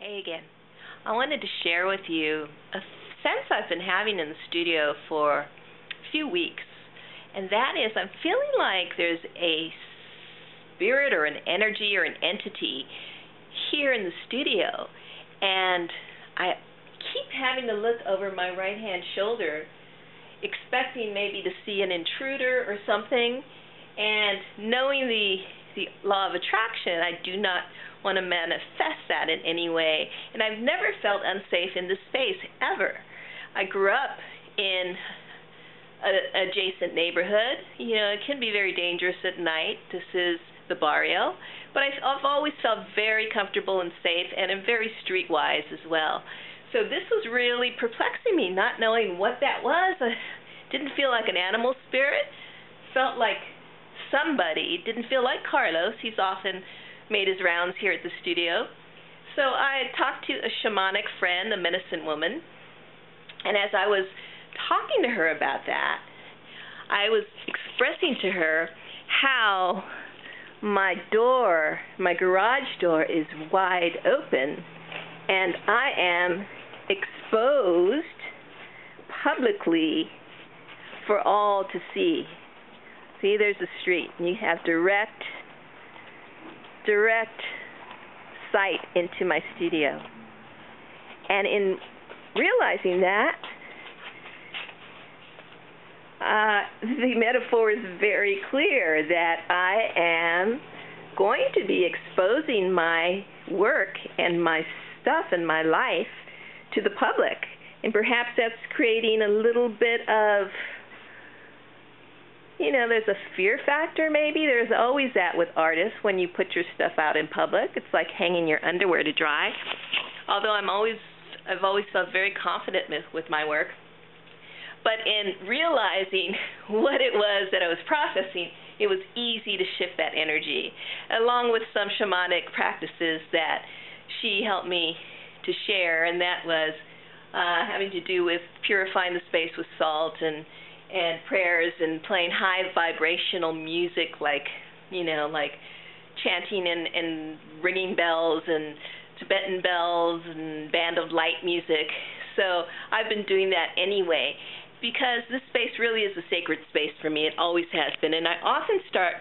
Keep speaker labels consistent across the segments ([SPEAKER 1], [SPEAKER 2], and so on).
[SPEAKER 1] Hey again. I wanted to share with you a sense I've been having in the studio for a few weeks, and that is I'm feeling like there's a spirit or an energy or an entity here in the studio, and I keep having to look over my right-hand shoulder expecting maybe to see an intruder or something, and knowing the law of attraction, I do not want to manifest that in any way, and I've never felt unsafe in this space, ever. I grew up in an adjacent neighborhood. You know, it can be very dangerous at night. This is the barrio, but I've always felt very comfortable and safe, and I'm very streetwise as well. So this was really perplexing me, not knowing what that was. I didn't feel like an animal spirit. Felt like somebody. Didn't feel like Carlos. He's often made his rounds here at the studio. So I talked to a shamanic friend, a medicine woman, and as I was talking to her about that, I was expressing to her how my door, my garage door, is wide open, and I am exposed publicly for all to see. See, there's a street, and you have direct sight into my studio. And in realizing that, the metaphor is very clear that I am going to be exposing my work and my stuff and my life to the public. And perhaps that's creating a little bit of, you know, there's a fear factor maybe. There's always that with artists when you put your stuff out in public. It's like hanging your underwear to dry. Although I've always felt very confident with my work. But in realizing what it was that I was processing, it was easy to shift that energy, along with some shamanic practices that she helped me to share, and that was having to do with purifying the space with salt and prayers and playing high vibrational music, like, you know, like chanting and ringing bells and Tibetan bells and band of light music. So I've been doing that anyway, because this space really is a sacred space for me. It always has been, and I often start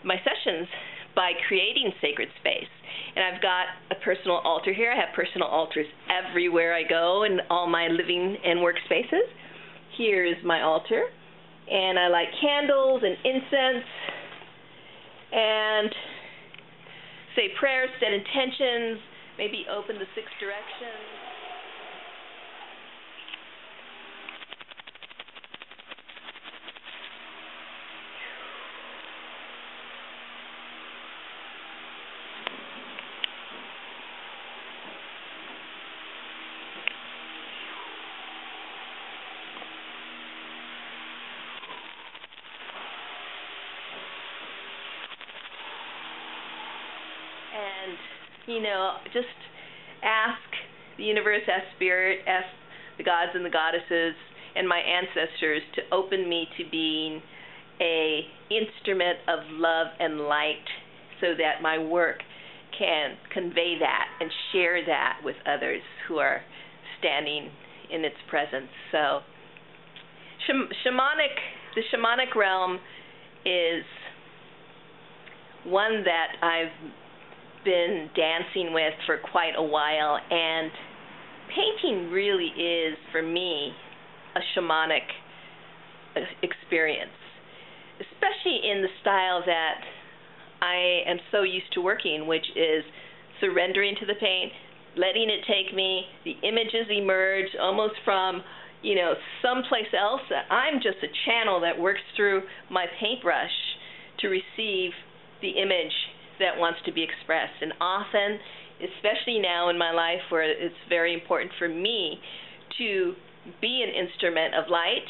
[SPEAKER 1] my sessions by creating sacred space. And I've got a personal altar here. I have personal altars everywhere I go in all my living and work spaces. Here is my altar, and I light candles and incense and say prayers, set intentions, maybe open the 6 directions. And, you know, just ask the universe, ask spirit, ask the gods and the goddesses and my ancestors to open me to being an instrument of love and light, so that my work can convey that and share that with others who are standing in its presence. So the shamanic realm is one that I've been dancing with for quite a while, and painting really is, for me, a shamanic experience, especially in the style that I am so used to working, which is surrendering to the paint, letting it take me. The images emerge almost from, you know, someplace else. I'm just a channel that works through my paintbrush to receive the image that wants to be expressed. And often, especially now in my life where it's very important for me to be an instrument of light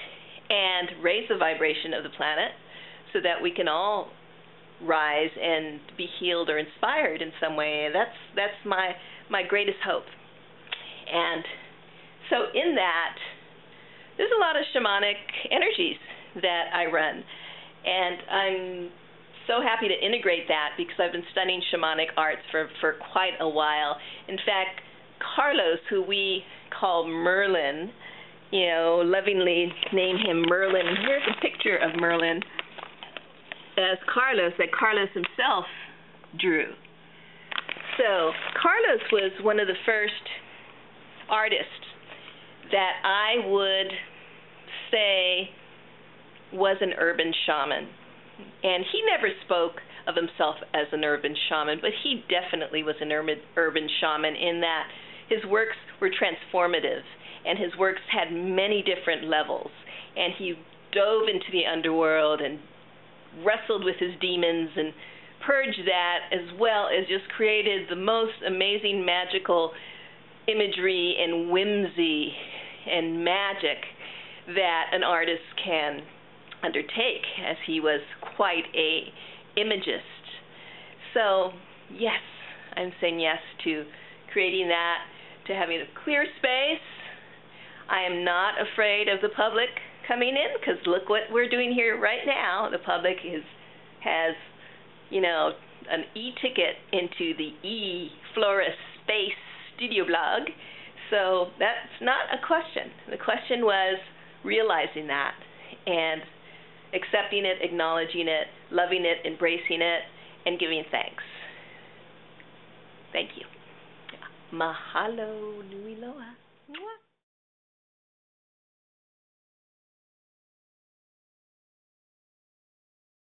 [SPEAKER 1] and raise the vibration of the planet so that we can all rise and be healed or inspired in some way. That's my greatest hope. And so in that, there's a lot of shamanic energies that I run, and I'm so happy to integrate that because I've been studying shamanic arts for quite a while. In fact, Carlos, who we call Merlin, lovingly name him Merlin. Here's a picture of Merlin as Carlos that Carlos himself drew. So Carlos was one of the first artists that I would say was an urban shaman. And he never spoke of himself as an urban shaman, but he definitely was an urban shaman in that his works were transformative, and his works had many different levels. And he dove into the underworld and wrestled with his demons and purged that, as well as just created the most amazing magical imagery and whimsy and magic that an artist can undertake, as he was quite a imagist. So yes, I'm saying yes to creating that, to having a clear space. I am not afraid of the public coming in, because look what we're doing here right now. The public has an e-ticket into the flores space studio blog. So that's not a question. The question was realizing that and accepting it, acknowledging it, loving it, embracing it, and giving thanks. Thank you. Mahalo nui loa. Mwah.